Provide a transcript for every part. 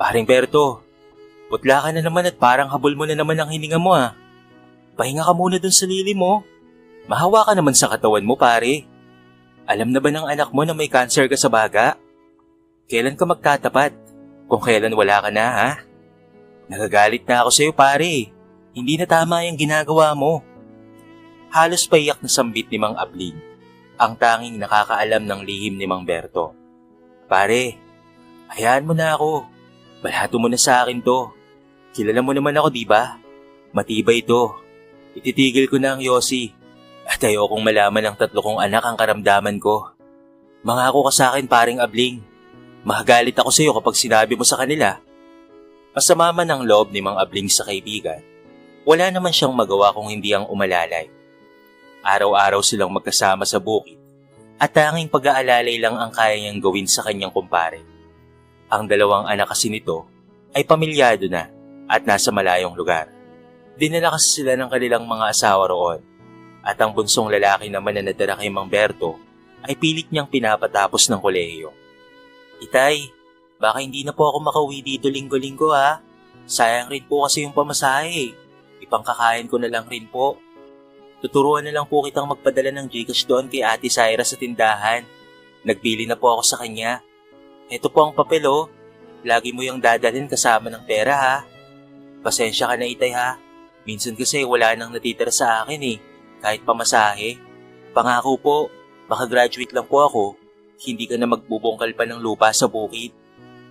Paring Berto, putla ka na naman at parang habol mo na naman ang hininga mo ah. Pahinga ka muna dun sa lili mo. Mahawa ka naman sa katawan mo pare. Alam na ba ng anak mo na may cancer ka sa baga? Kailan ka magtatapat? Kung kailan wala ka na ha? Nagagalit na ako sa'yo pare. Hindi na tama yung ginagawa mo. Halos paiyak na sambit ni Mang Abling, ang tanging nakakaalam ng lihim ni Mang Berto. Pare, hayaan mo na ako. Balato mo na sa akin to. Kilala mo naman ako, di ba? Matibay to. Ititigil ko na ang yosi. At ayokong malaman ng 3 kong anak ang karamdaman ko. Mangako ka sa akin, paring Abling. Mahagalit ako sa iyo kapag sinabi mo sa kanila. Masama man ang loob ni Mang Abling sa kaibigan. Wala naman siyang magawa kung hindi ang umalalay. Araw-araw silang magkasama sa bukid at tanging pag-aalalay lang ang kaya niyang gawin sa kanyang kumpare. Ang 2 anak kasi nito ay pamilyado na at nasa malayong lugar. Dinala kasi sila ng kanilang mga asawa roon at ang bunsong lalaki naman na nadala kay Mang Berto ay pilit niyang pinapatapos ng kolehiyo. Itay, baka hindi na po ako makauwi dito linggo-linggo ha. Sayang rin po kasi yung pamasahe. Ipangkakain ko na lang rin po. Tuturuan na lang po kitang magpadala ng Gcash doon kay Ate Syra sa tindahan. Nagbili na po ako sa kanya. Ito po ang papel oh. Lagi mo yung dadalhin kasama ng pera ha. Pasensya ka na itay ha. Minsan kasi wala nang natitira sa akin eh. Kahit pamasahe. Pangako po, makagraduate lang po ako. Hindi ka na magbubungkal pa ng lupa sa bukid.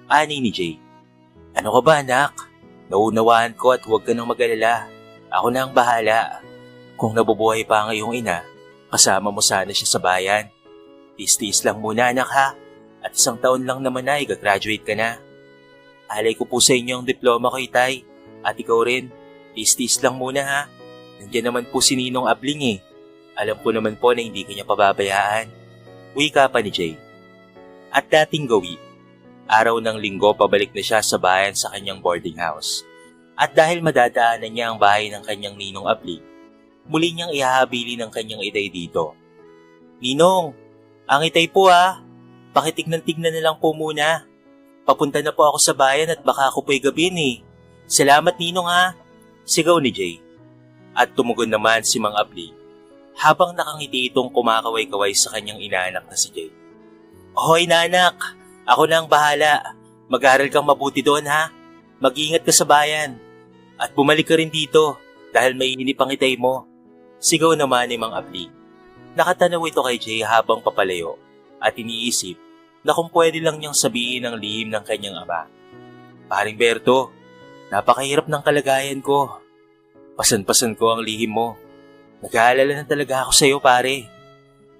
Ani ni Jay. Ano ka ba anak? Naunawaan ko at huwag ka nang mag-alala. Ako na ang bahala. Kung nabubuhay pa ang iyong ina, kasama mo sana siya sa bayan. Tiis-tiis lang muna anak ha. At 1 taon lang naman na i-graduate ka na. Alay ko po sa inyo ang diploma ko itay. At ikaw rin, tiis-tiis lang muna ha. Nandiyan naman po si Ninong Abling eh. Alam ko naman po na hindi kanya pababayaan. Wika pa ni Jay. At dating gawi, araw ng linggo pabalik na siya sa bayan sa kanyang boarding house. At dahil madadaanan niya ang bahay ng kanyang Ninong Abling, muli niyang ihahabili ng kanyang itay dito. Ninong, ang itay po ha. Pakitignan-tignan na lang po muna. Papunta na po ako sa bayan at baka ako po'y gabihin eh. Salamat Ninong ha. Sigaw ni Jay. At tumugon naman si Mang Abling habang nakangiti itong kumakaway-kaway sa kanyang inaanak na si Jay. Hoy nanak, ako na ang bahala. Mag-aral kang mabuti doon ha. Mag-iingat ka sa bayan. At bumalik ka rin dito dahil may inip ang itay mo. Sigaw naman ni Mang Abling. Nakatanaw ito kay Jay habang papalayo at iniisip na kung pwede lang niyang sabihin ang lihim ng kanyang ama. Paring Berto, napakahirap ng kalagayan ko. Pasan-pasan ko ang lihim mo. Nag-aalala na talaga ako sa iyo pare.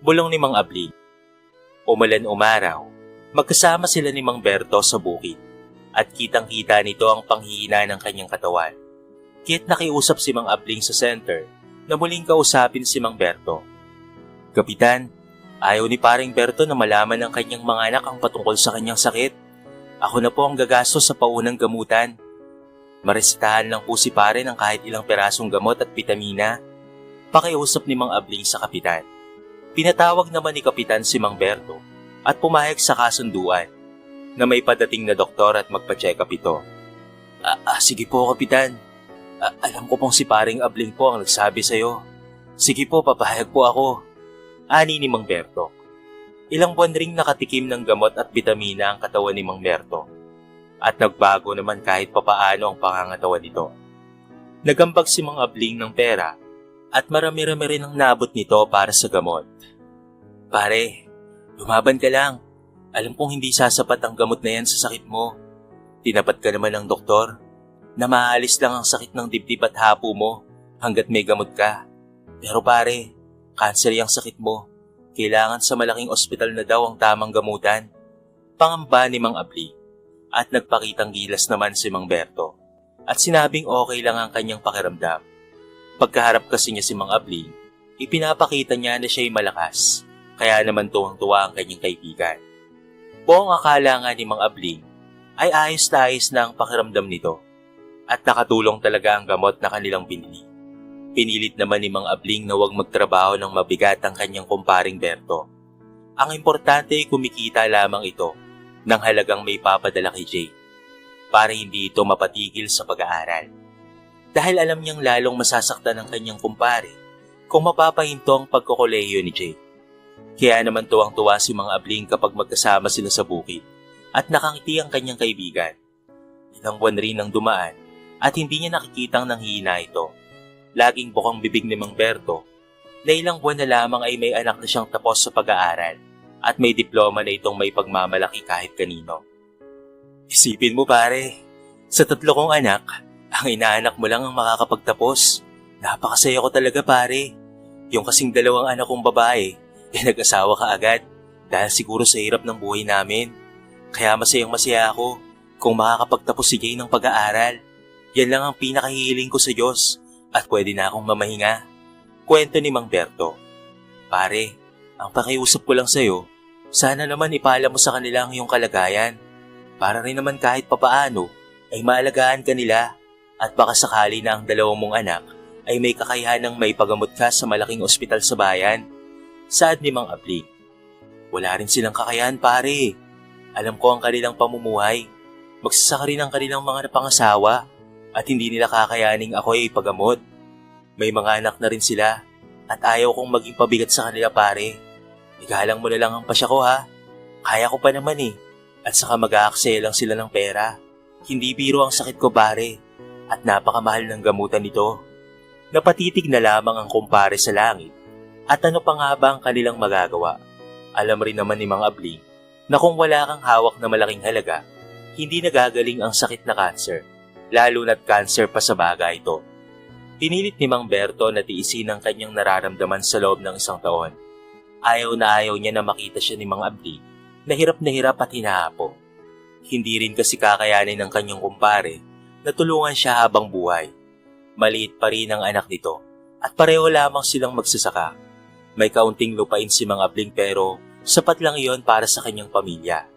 Bulong ni Mang Abling. Umulan umaraw, magkasama sila ni Mang Berto sa bukid at kitang-kita nito ang panghihina ng kanyang katawan. Kaya't nakiusap si Mang Abling sa center na muling kausapin si Mang Berto. Kapitan, ayaw ni paring Berto na malaman ng kanyang mga anak ang patungkol sa kanyang sakit. Ako na po ang gagastos sa paunang gamutan. Maresetahan lang po si pare ng kahit ilang perasong gamot at vitamina. Pakiusap ni Mang Abling sa kapitan. Pinatawag naman ni kapitan si Mang Berto at pumayag sa kasunduan na may padating na doktor at magpa-check up ito. Sige po kapitan. Alam ko pong si paring Abling po ang nagsabi sa'yo. Sige po, papahayag po ako. Ani ni Mang Berto. Ilang buwan ring nakatikim ng gamot at bitamina ang katawan ni Mang Berto. At nagbago naman kahit papaano ang pangangatawan nito. Nagambag si Mang Abling ng pera at marami-rami rin ang nabot nito para sa gamot. Pare, lumaban ka lang. Alam kong hindi sasapat ang gamot na yan sa sakit mo. Tinapat ka naman ng doktor na maalis lang ang sakit ng dibdib at hapo mo hanggat may gamot ka. Pero pare, cancer yung sakit mo. Kailangan sa malaking ospital na daw ang tamang gamutan. Pangamba ni Mang Abling. At nagpakitang gilas naman si Mang Berto. At sinabing okay lang ang kanyang pakiramdam. Pagkaharap kasi niya si Mang Abling, ipinapakita niya na siya'y malakas. Kaya naman tuwang-tuwa ang kanyang kaibigan. Buong akala nga ni Mang Abling ay ayos na ayos na ang pakiramdam nito. At nakatulong talaga ang gamot na kanilang pinili. Pinilit naman ni Mang Abling na huwag magtrabaho ng mabigat ang kanyang kumparing Berto. Ang importante ay kumikita lamang ito ng halagang may papadala kay Jay. para hindi ito mapatigil sa pag-aaral. Dahil alam niyang lalong masasaktan ang kanyang kumpare kung mapapahinto ang pagkokolehiyo ni Jay. Kaya naman tuwang-tuwa si Mang Abling kapag magkasama sila sa bukid at nakangiti ang kanyang kaibigan. Ilang buwan rin ang dumaan at hindi niya nakikitang nanghihina ito. Laging bukang bibig ni Mang Berto na ilang buwan na lamang ay may anak na siyang tapos sa pag-aaral at may diploma na itong may pagmamalaki kahit kanino. Isipin mo pare, sa 3 kong anak, ang inaanak mo lang ang makakapagtapos. Napakasaya ko talaga pare. Yung kasing 2 anak kong babae, nag-asawa ka agad dahil siguro sa hirap ng buhay namin. Kaya masayang-masaya ako kung makakapagtapos si Jay ng pag-aaral. Yan lang ang pinakahihiling ko sa Diyos at pwede na akong mamahinga. Kwento ni Mang Berto. Pare, ang pakiusap ko lang sa'yo, sana naman ipaalam mo sa kanila ang iyong kalagayan. Para rin naman kahit papaano ay maalagaan ka nila at baka sakali na ang 2 mong anak ay may kakayahanang may pagamot ka sa malaking ospital sa bayan. Saad ni Mang Abling. Wala rin silang kakayahan pare. Alam ko ang kanilang pamumuhay. Magsasaka rin ang kanilang mga napangasawa at hindi nila kakayaning ako ay ipagamot. May mga anak na rin sila at ayaw kong maging pabigat sa kanila pare. Igalang mo na lang ang pasya ko ha. Kaya ko pa naman eh. At saka mag-aaksaya lang sila ng pera. Hindi biro ang sakit ko pare at napakamahal ng gamutan nito. Napatitig na lamang ang kumpare sa langit at ano pa nga ba ang kanilang magagawa. Alam rin naman ni Mang Abling na kung wala kang hawak na malaking halaga, hindi nagagaling ang sakit na cancer, lalo na't cancer pa sa baga ito. Pinilit ni Mang Berto na tiisin ang kanyang nararamdaman sa loob ng 1 taon. Ayaw na ayaw niya na makita siya ni Mang Abling na hirap at hinahapo. Hindi rin kasi kakayanin ng kanyang kumpare na tulungan siya habang buhay. Maliit pa rin ang anak nito at pareho lamang silang magsasaka. May kaunting lupain si Mang Abling pero sapat lang iyon para sa kanyang pamilya.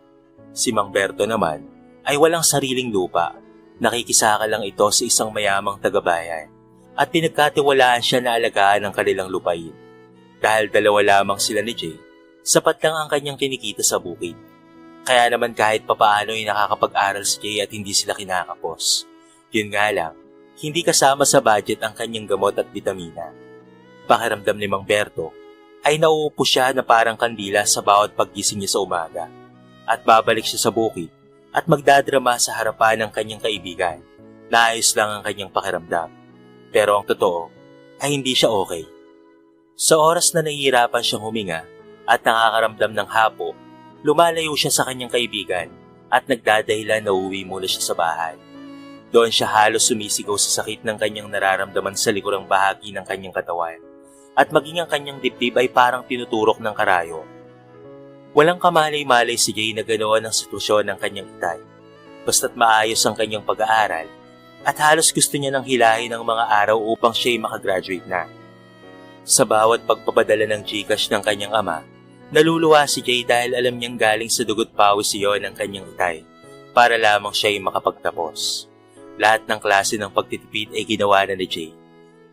Si Mang Berto naman ay walang sariling lupa. Nakikisaka lang ito sa isang mayamang tagabayan at pinagkatiwalaan siya na alagaan ang kanilang lupain. Dahil 2 lamang sila ni Jay, sapat lang ang kanyang kinikita sa bukid. Kaya naman kahit papaano ay nakakapag-aral si Jay at hindi sila kinakapos. Yun nga lang, hindi kasama sa budget ang kanyang gamot at bitamina. Pakiramdam ni Mang Berto ay nauupo siya na parang kandila sa bawat paggising niya sa umaga at babalik siya sa bukid at magdadrama sa harapan ng kanyang kaibigan. Naayos lang ang kanyang pakiramdam. Pero ang totoo ay hindi siya okay. Sa oras na nahihirapan siyang huminga at nakakaramdam ng hapo, lumalayo siya sa kanyang kaibigan at nagdadahilan na uuwi muna siya sa bahay. Doon siya halos sumisigaw sa sakit ng kanyang nararamdaman sa likurang bahagi ng kanyang katawan at maging ang kanyang dibdib ay parang tinuturok ng karayo. Walang kamalay-malay si Jay na ganoon ang sitwasyon ng kanyang itay. Basta't maayos ang kanyang pag-aaral at halos gusto niya nang hilahin ang mga araw upang siya'y makagraduate na. Sa bawat pagpapadala ng GCash ng kanyang ama, naluluwa si Jay dahil alam niyang galing sa dugot pawis iyon ang kanyang itay para lamang siya'y makapagtapos. Lahat ng klase ng pagtitipid ay ginawa na ni Jay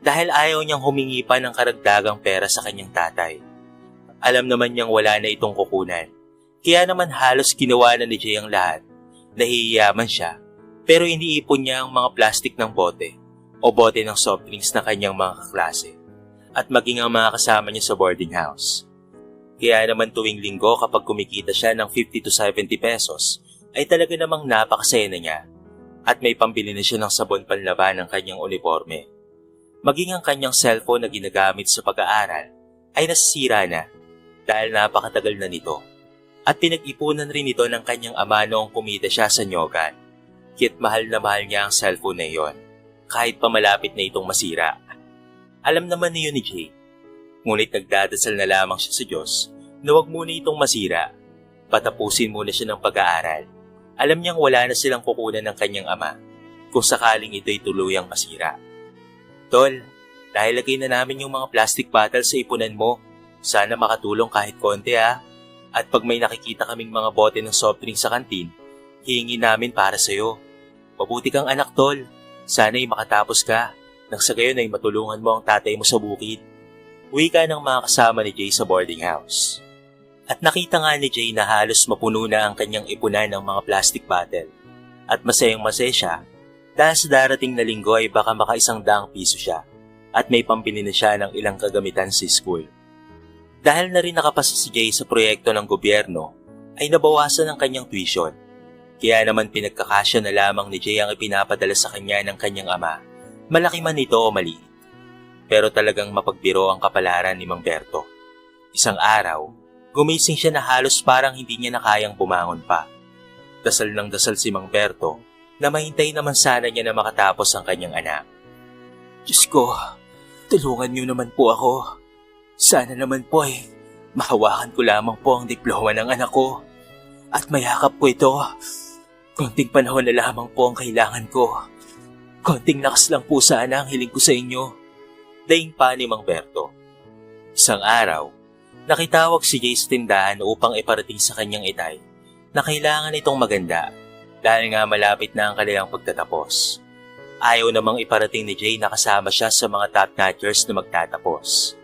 dahil ayaw niyang humingi pa ng karagdagang pera sa kanyang tatay. Alam naman niyang wala na itong kukunan, kaya naman halos ginawa na ni Jay ang lahat. Nahihiyaman siya, pero iniipon niya ang mga plastik ng bote o bote ng soft drinks na kanyang mga kaklase at maging ang mga kasama niya sa boarding house. Kaya naman tuwing linggo kapag kumikita siya ng 50 to 70 pesos, ay talaga namang napakasaya na niya at may pambili na siya ng sabon panlaban ng kanyang uniforme. Maging ang kanyang cellphone na ginagamit sa pag-aaral ay nasisira na dahil napakatagal na nito at pinag-ipunan rin ito ng kanyang ama noong kumita siya sa Nyogan. Kaya't mahal na mahal niya ang cellphone na iyon kahit pa malapit na itong masira. Alam naman niyo ni Jay, ngunit nagdadasal na lamang siya sa Diyos na huwag muna itong masira. Patapusin muna siya ng pag-aaral. Alam niyang wala na silang kukunan ng kanyang ama kung sakaling ito'y tuluyang masira. Tol, dahil lagay na namin yung mga plastic bottle sa ipunan mo. Sana makatulong kahit konti ha. At pag may nakikita kaming mga bote ng soft drink sa kantin, hihingi namin para sa'yo. Mabuti kang anak, Tol. Sana'y makatapos ka. Nang sa gayon ay matulungan mo ang tatay mo sa bukid. Uwi ka ng mga kasama ni Jay sa boarding house. At nakita nga ni Jay na halos mapuno na ang kanyang ipunan ng mga plastic bottle. At masayang-masaya siya dahil sa darating na linggo ay baka maka 100 piso siya at may pambili na siya ng ilang kagamitan sa school. Dahil na rin nakapasa si Jay sa proyekto ng gobyerno, ay nabawasan ang kanyang tuition. Kaya naman pinagkakasya na lamang ni Jay ang ipinapadala sa kanya ng kanyang ama, malaki man ito o maliit. Pero talagang mapagbiro ang kapalaran ni Mang Berto. Isang araw, gumising siya na halos parang hindi niya na kayang bumangon pa. Dasal ng dasal si Mang Berto na mahintay naman sana niya na makatapos ang kanyang anak. Diyos ko, tulungan niyo naman po ako. Sana naman po mahawakan ko lamang po ang diploma ng anak ko at mayakap ko ito. Konting panahon na lamang po ang kailangan ko. Konting lakas lang po sana ang hiling ko sa inyo. Daing pa ni Mang Berto. Isang araw, nakitawag si Jay sa tindahan upang iparating sa kanyang itay na kailangan itong maganda dahil nga malapit na ang kanilang pagtatapos. Ayaw namang iparating ni Jay na kasama siya sa mga top-notchers na magtatapos.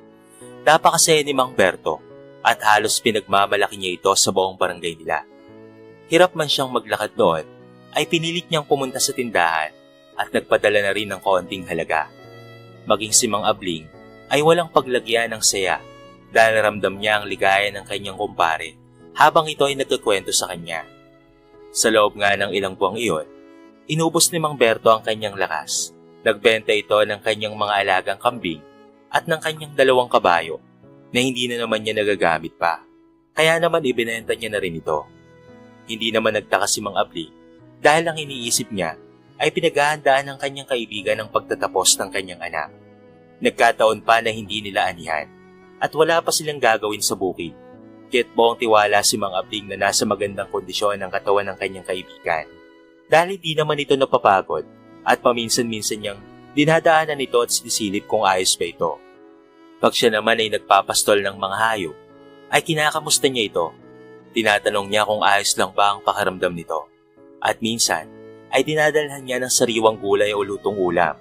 Napakasaya ni Mang Berto at halos pinagmamalaki niya ito sa buong barangay nila. Hirap man siyang maglakad noon, ay pinilit niyang pumunta sa tindahan at nagpadala na rin ng konting halaga. Maging si Mang Abling ay walang paglagyan ng saya dahil ramdam niya ang ligaya ng kanyang kumpare habang ito ay nagkukwento sa kanya. Sa loob nga ng ilang buwang iyon, inubos ni Mang Berto ang kanyang lakas. Nagbenta ito ng kanyang mga alagang kambing at ng kanyang 2 kabayo na hindi na naman niya nagagamit pa. Kaya naman ibinenta niya na rin ito. Hindi naman nagtaka si Mang Abling dahil ang iniisip niya ay pinaghahandaan ng kanyang kaibigan ang pagtatapos ng kanyang anak. Nagkataon pa na hindi nila anihan at wala pa silang gagawin sa bukid. Kaya't buong tiwala si Mang Abling na nasa magandang kondisyon ang katawan ng kanyang kaibigan. Dahil hindi naman ito napapagod at paminsan-minsan niyang dinadaanan ito at sinisilip kung ayos pa ito. Pag siya naman ay nagpapastol ng mga hayop, ay kinakamusta niya ito. Tinatanong niya kung ayos lang ba ang pakiramdam nito. At minsan, ay dinadalhan niya ng sariwang gulay o lutong ulam.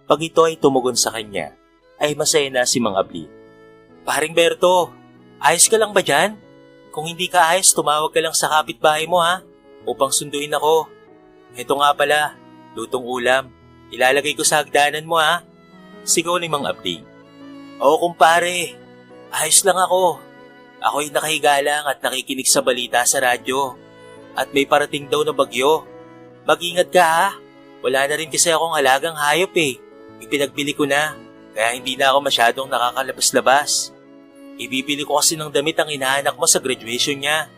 Pag ito ay tumugon sa kanya, ay masaya na si Mang Abling. Paring Berto, ayos ka lang ba dyan? Kung hindi ka ayos, tumawag ka lang sa kapitbahay mo upang sunduin ako. Ito nga pala, lutong ulam. Ilalagay ko sa hagdanan mo Sigaw ni Mang Abling. Oo kumpare, ayos lang ako. Ako'y nakahiga lang at nakikinig sa balita sa radyo. At may parating daw na bagyo. Mag-ingat ka Wala na rin kasi akong alagang hayop Ipinagbili ko na, kaya hindi na ako masyadong nakakalabas-labas. Ibibili ko kasi ng damit ang inaanak mo sa graduation niya.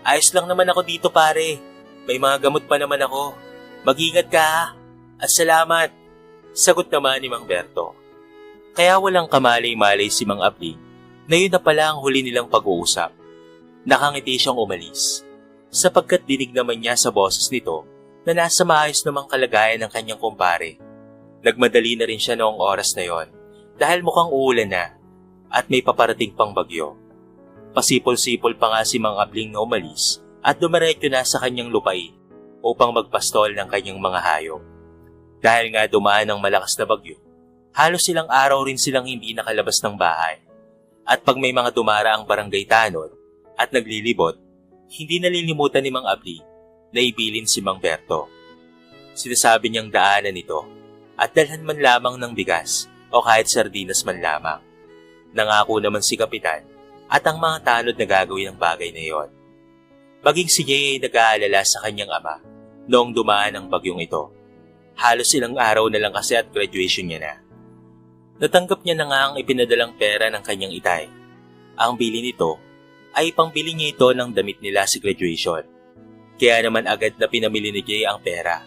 Ayos lang naman ako dito pare. May mga gamot pa naman ako. Mag-ingat ka At salamat. Sagot naman ni Mang Berto. Kaya walang kamalay-malay si Mang Abling na yun na pala ang huli nilang pag-uusap. Nakangiti siyang umalis, sapagkat dinig naman niya sa boses nito na nasa maayos namang kalagayan ng kanyang kumpare. Nagmadali na rin siya noong oras na yon dahil mukhang uulan na at may paparating pang bagyo. Pasipol-sipol pa nga si Mang Abling na umalis at dumiretso na sa kanyang lupain upang magpastol ng kanyang mga hayop. Dahil nga dumaan ng malakas na bagyo, halos ilang araw rin silang hindi nakalabas ng bahay. At pag may mga dumara ang barangay tanod at naglilibot, hindi nalilimutan ni Mang Abling na ibilin si Mang Berto. Sinasabi niyang daanan ito at dalhan man lamang ng bigas o kahit sardinas man lamang. Nangako naman si Kapitan at ang mga tanod na gagawin ang bagay na iyon. Maging si Jay ay nag-aalala sa kanyang ama noong dumaan ang bagyong ito. Halos ilang araw na lang kasi at graduation niya na. Natanggap niya na nga ang ipinadalang pera ng kanyang itay. Ang bili nito ay pangbili niya ito ng damit nila sa graduation. Kaya naman agad na pinamili ni Jay ang pera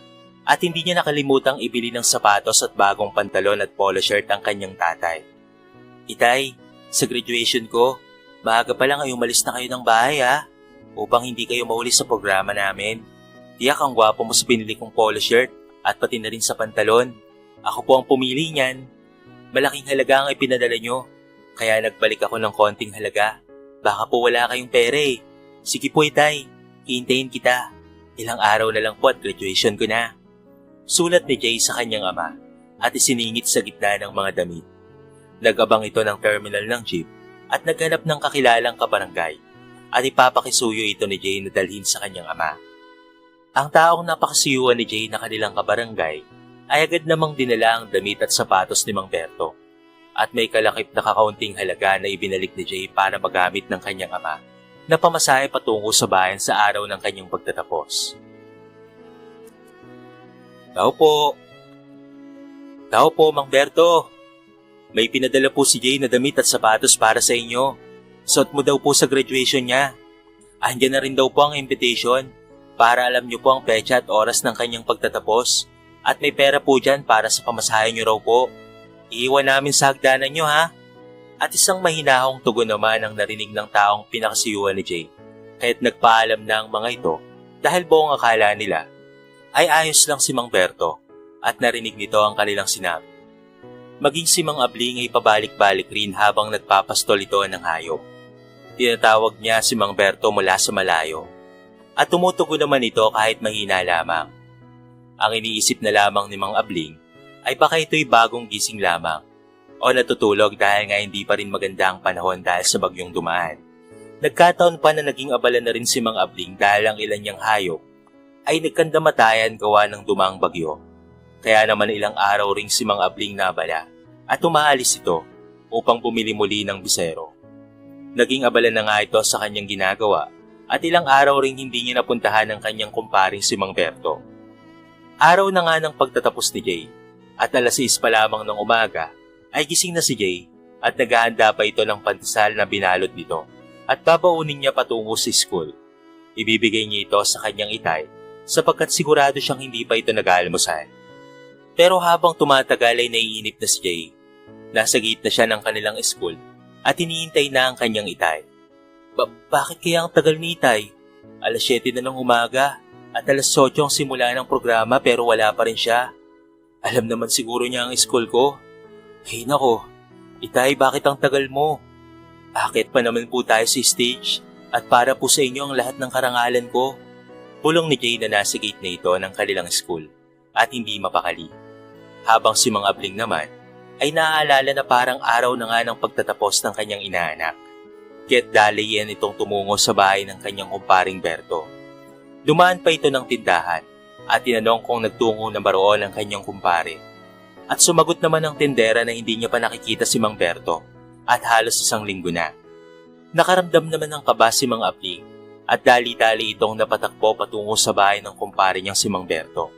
at hindi niya nakalimutang ibili ng sapatos at bagong pantalon at polo shirt ang kanyang tatay. Itay, sa graduation ko, maaga pa lang ay umalis na kayo ng bahay upang hindi kayo mahuli sa programa namin. Tiyak ang gwapo mo sa pinili kong polo shirt at pati na rin sa pantalon. Ako po ang pumili niyan. Malaking halaga ang ipinadala nyo, kaya nagbalik ako ng konting halaga. Baka po wala kayong pera Sige po itay, hihintayin kita. Ilang araw na lang po at graduation ko na. Sulat ni Jay sa kanyang ama at isiningit sa gitna ng mga damit. Nag-abang ito ng terminal ng jeep at naghanap ng kakilalang kabarangay at ipapakisuyo ito ni Jay na dalhin sa kanyang ama. Ang taong napakasiyuan ni Jay na kanilang kabarangay ay agad namang dinala ang damit at sapatos ni Mang Berto at may kalakip na kakaunting halaga na ibinalik ni Jay para magamit ng kanyang ama na pamasahe patungo sa bayan sa araw ng kanyang pagtatapos. Tao po! Tao po, Mang Berto! May pinadala po si Jay na damit at sapatos para sa inyo. Suot mo daw po sa graduation niya. Andiyan na rin daw po ang invitation para alam niyo po ang petsa at oras ng kanyang pagtatapos. At may pera po dyan para sa pamasahe niyo raw po. Iiwan namin sa hagdanan niyo ha. At isang mahinahong tugon naman ang narinig ng taong pinakasiyuan ni Jay. Kaya't nagpaalam na ang mga ito dahil buong akala nila ay ayos lang si Mang Berto at narinig nito ang kanilang sinabi. Maging si Mang Abling ay pabalik-balik rin habang nagpapastol ito ng hayop. Tinatawag niya si Mang Berto mula sa malayo at tumutugon naman ito kahit mahina lamang. Ang iniisip na lamang ni Mang Abling ay baka ito'y bagong gising lamang o natutulog dahil nga hindi pa rin maganda ang panahon dahil sa bagyong dumaan. Nagkataon pa na naging abala na rin si Mang Abling dahil ang ilan niyang hayop ay nagkandamatayan gawa ng dumaang bagyo. Kaya naman ilang araw ring si Mang Abling nabala at umaalis ito upang bumili muli ng bisero. Naging abala na nga ito sa kanyang ginagawa at ilang araw ring hindi niya napuntahan ang kanyang kumparing si Mang Berto. Araw na nga ng pagtatapos ni Jay at alas 6 pa lamang ng umaga ay gising na si Jay at naghahanda pa ito ng pandesal na binalot nito at babaunin niya patungo sa school. Ibibigay niya ito sa kanyang itay sapagkat sigurado siyang hindi pa ito nag-aalmusal. Pero habang tumatagal ay naiinip na si Jay. Nasa gate na siya ng kanilang school at iniintay na ang kanyang itay. Bakit kaya ang tagal ni itay? Alas 7 na ng umaga at alas 8 ang simula ng programa pero wala pa rin siya. Alam naman siguro niya ang school ko. Hey nako, itay bakit ang tagal mo? Akit pa naman po tayo sa stage at para po sa inyo ang lahat ng karangalan ko. Pulong ni Jay na nasa gate na ito ng kanilang school at hindi mapakali. Habang si Mang Abling naman ay naaalala na parang araw na nga ng pagtatapos ng kanyang inaanak. Kaya't dalayan itong tumungo sa bahay ng kanyang kumparing Berto. Dumaan pa ito ng tindahan at tinanong kung nagtungo na ba roon ang kanyang kumpare. At sumagot naman ang tindera na hindi niya pa nakikita si Mang Berto at halos 1 linggo na. Nakaramdam naman ng kaba si Mang Abling at dali-dali itong napatakbo patungo sa bahay ng kumpare niyang si Mang Berto.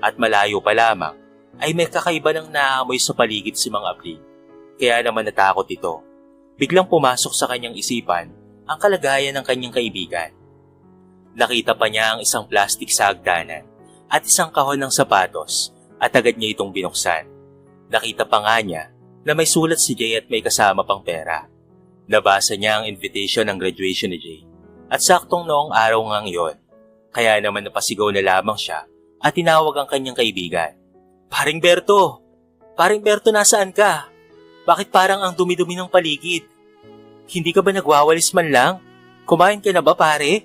At malayo pa lamang ay may kakaiba ng naamoy sa paligid si Mang Abling. Kaya naman natakot ito. Biglang pumasok sa kanyang isipan ang kalagayan ng kanyang kaibigan. Nakita pa niya ang isang plastik sa hagdanan at isang kahon ng sapatos at agad niya itong binuksan. Nakita pa nga niya na may sulat si Jay at may kasama pang pera. Nabasa niya ang invitation ng graduation ni Jay at saktong noong araw ngang iyon. Kaya naman napasigaw na lamang siya at tinawag ang kanyang kaibigan. Paring Berto! Paring Berto, nasaan ka? Bakit parang ang dumi-dumi ng paligid? Hindi ka ba nagwawalis man lang? Kumain ka na ba, pare?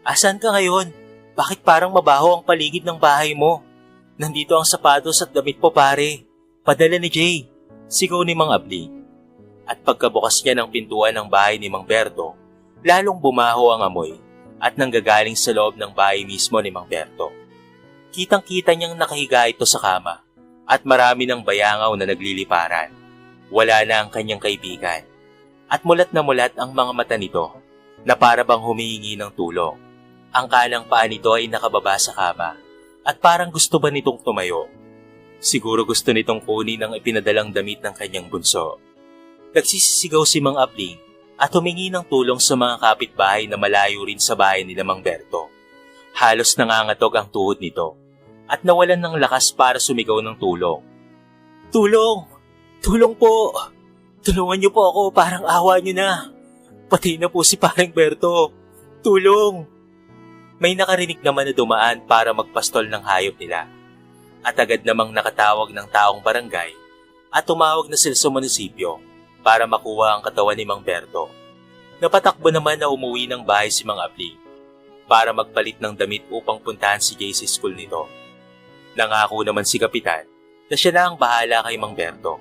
Asan ka ngayon? Bakit parang mabaho ang paligid ng bahay mo? Nandito ang sapatos at damit po, pare. Padala ni Jay. Sigaw ni Mang Abling. At pagkabukas niya ng pintuan ng bahay ni Mang Berto, lalong bumaho ang amoy at nanggagaling sa loob ng bahay mismo ni Mang Berto. Kitang-kita niyang nakahiga ito sa kama at marami ng bayangaw na nagliliparan. Wala na ang kanyang kaibigan at mulat na mulat ang mga mata nito na para bang humihingi ng tulong. Ang kanang paa nito ay nakababa sa kama at parang gusto ba nitong tumayo. Siguro gusto nitong kunin ang ipinadalang damit ng kanyang bunso. Nagsisisigaw si Mang Abling at humingi ng tulong sa mga kapitbahay na malayo rin sa bahay nila Mang Berto. Halos nangangatog ang tuhod nito at nawalan ng lakas para sumigaw ng tulong. Tulong! Tulong po! Tulungan niyo po ako, parang awa niyo na. Pati na po si Paring Berto. Tulong! May nakarinig naman na dumaan para magpastol ng hayop nila. At agad namang nakatawag ng taong barangay at tumawag na sila sa munisipyo para makuha ang katawan ni Mang Berto. Napatakbo naman na umuwi ng bahay si Mang Abling para magpalit ng damit upang puntahan si Jay sa school nito. Nangako naman si Kapitan na siya na ang bahala kay Mang Berto.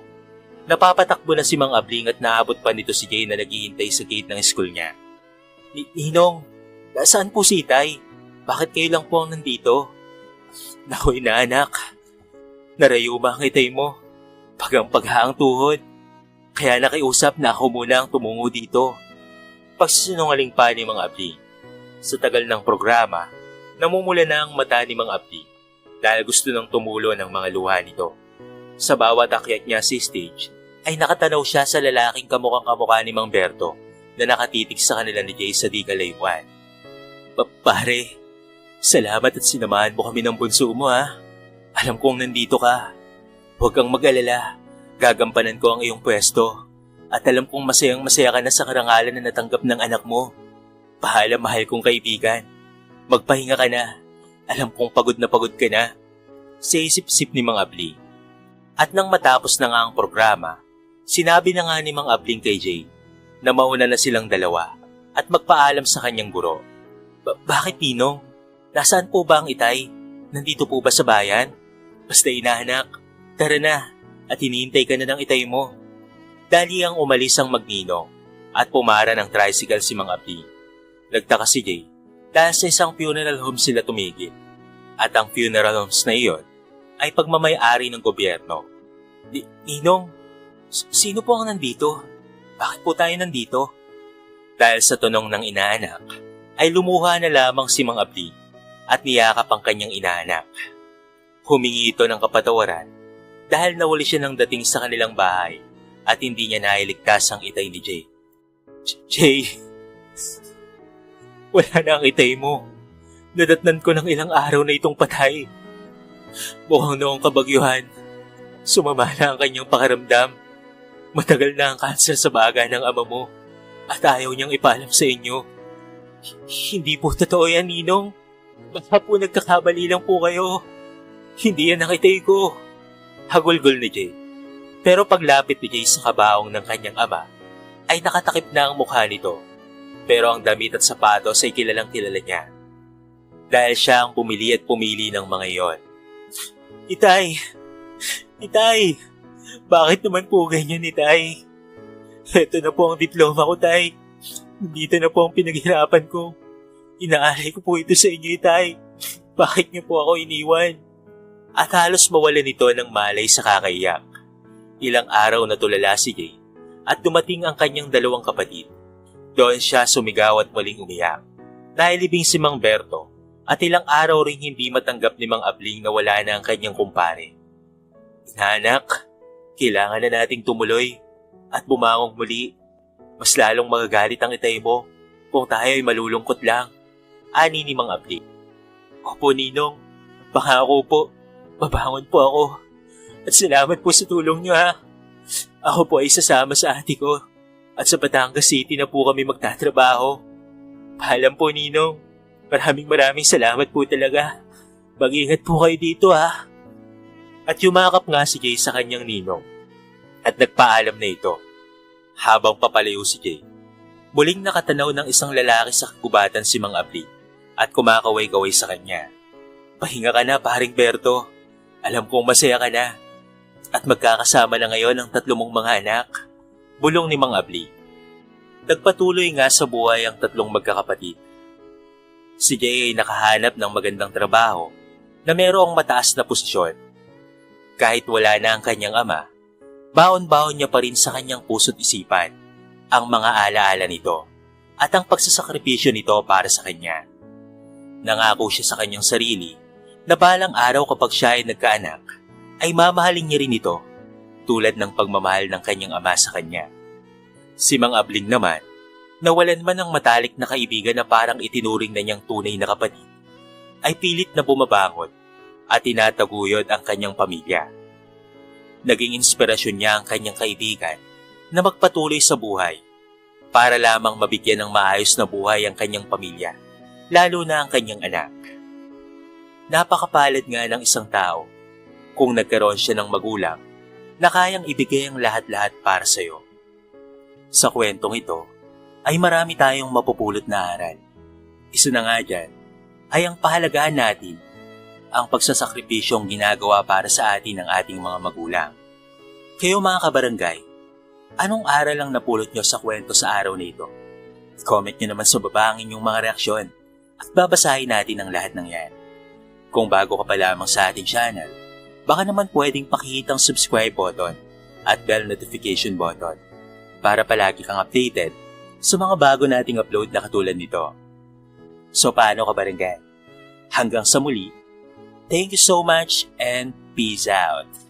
Napapatakbo na si Mang Abling at naabot pa nito si Jay na naghihintay sa gate ng school niya. Ninong, nasaan po si Itay? bakit kayo lang po ang nandito? Naku inaanak, narayuma ang itay mo. Paghaang tuhod. Kaya nakiusap na ako muna ang tumungo dito. Pagsisinungaling pa ni Mang Abdi. Sa tagal ng programa, namumula na ang mata ni Mang Abdi dahil gusto nang tumulo ng mga luha nito. Sa bawat akyat niya sa stage, ay nakatanaw siya sa lalaking kamukhang-kamukha ni Mang Berto na nakatitig sa kanila ni Jay sa di kalayuan. Pare, salamat at sinamahan mo kami ng bunso mo ha. Alam kong nandito ka. Huwag kang mag-alala. Gagampanan ko ang iyong pwesto. At alam kong masayang-masaya ka na sa karangalan na natanggap ng anak mo. Paalam mahal kong kaibigan. Magpahinga ka na. Alam kong pagod ka na. Sa isip-isip ni Mang Abli. At nang matapos na nga ang programa, sinabi na nga ni Mang Abling kay Jay na mauna na silang dalawa at magpaalam sa kanyang guro. Bakit Ninong? Nasaan po ba ang itay? Nandito po ba sa bayan? Basta inaanak, tara na at hinihintay ka na ng itay mo. Dali ang umalis ang magninong at pumara ng tricycle si Mang Abdi. Nagtaka si Jay dahil sa isang funeral home sila tumigil. At ang funeral homes na iyon ay pagmamay-ari ng gobyerno. Ninong, sino po ang nandito? Bakit po tayo nandito? Dahil sa tunong ng inaanak, ay lumuha na lamang si Mang Abdi at niyakap ang kanyang inaanak. Humingi ito ng kapatawaran dahil nawali siya ng dating sa kanilang bahay at hindi niya nailigtas ang itay ni Jay. Jay, wala na ang itay mo. Nadatnan ko ng ilang araw na itong patay. Mukhang noong kabagyuhan, sumama na ang kanyang pakiramdam. Matagal na ang kanser sa baga ng ama mo at ayaw niyang ipaalam sa inyo. Hindi po totoo yan, Ninong. Baka po nagkakamali lang po kayo. Hindi yan ang itay ko. Hagulgol ni Jay. Pero paglapit ni Jay sa kabaong ng kanyang ama, ay nakatakip na ang mukha nito. Pero ang damit at sapatos ay kilalang kilala niya. Dahil siya ang pumili at pumili ng mga iyon. Itay! Itay! Bakit naman po ganyan, Itay? Ito na po ang diploma ko, Tay. Dito na po ang pinaghirapan ko. Inaalay ko po ito sa inyo, Itay. Bakit niyo po ako iniwan? At halos mawalan nito ng malay sa kakaiyak. Ilang araw na tulala si Jay at dumating ang kanyang dalawang kapatid. Doon siya sumigaw at muling umiyak. Nailibing si Mang Berto at ilang araw ring hindi matanggap ni Mang Abling na wala na ang kanyang kumpare. Inanak, kailangan na nating tumuloy at bumangong muli. Mas lalong magagalit ang itay mo kung tayo ay malulungkot lang. Ani ni Mang Abli. Opo, Ninong. Baka ako po. Babangon po ako. At salamat po sa tulong niyo ha. Ako po ay sasama sa ate ko. At sa Batangas City na po kami magtatrabaho. Paalam po, Ninong. Maraming salamat po talaga. Mag-ingat po kayo dito ha. At yumakap nga si Jay sa kanyang ninong. At nagpaalam na ito. Habang papalayo si Jay, muling nakatanaw ng isang lalaki sa kagubatan si Mang Abli at kumakaway-kaway sa kanya. Pahinga ka na, paring Berto. Alam kong masaya ka na. At magkakasama na ngayon ang 3 mong mga anak. Bulong ni Mang Abli. Nagpatuloy nga sa buhay ang 3 magkakapatid. Si Jay ay nakahanap ng magandang trabaho na mayroong mataas na posisyon. Kahit wala na ang kanyang ama, baon-baon niya pa rin sa kanyang puso't isipan ang mga alaala nito at ang pagsasakripisyo nito para sa kanya. Nangako siya sa kanyang sarili na balang araw kapag siya ay nagkaanak, ay mamahalin niya rin ito tulad ng pagmamahal ng kanyang ama sa kanya. Si Mang Abling naman, nawalan man ng matalik na kaibigan na parang itinuring na niyang tunay na kapatid, ay pilit na bumabangon at tinataguyod ang kanyang pamilya. Naging inspirasyon niya ang kanyang kaibigan na magpatuloy sa buhay para lamang mabigyan ng maayos na buhay ang kanyang pamilya, lalo na ang kanyang anak. Napakapalad nga ng isang tao kung nagkaroon siya ng magulang na kayang ibigay ang lahat-lahat para sa iyo. Sa kwentong ito ay marami tayong mapupulot na aral. Isa na nga dyan ay ang pahalagahan natin ang pagsasakripisyong ginagawa para sa atin ng ating mga magulang. Kayo mga kabarangay, anong aral ang napulot nyo sa kwento sa araw na ito? Comment nyo naman sa baba ang inyong mga reaksyon At babasahin natin ang lahat ng yan. Kung bago ka pa lamang sa ating channel, baka naman pwedeng pakihitang subscribe button at bell notification button para palagi kang updated sa mga bago nating upload na katulad nito. So paano ka ba rin, gang? Hanggang sa muli, thank you so much and peace out!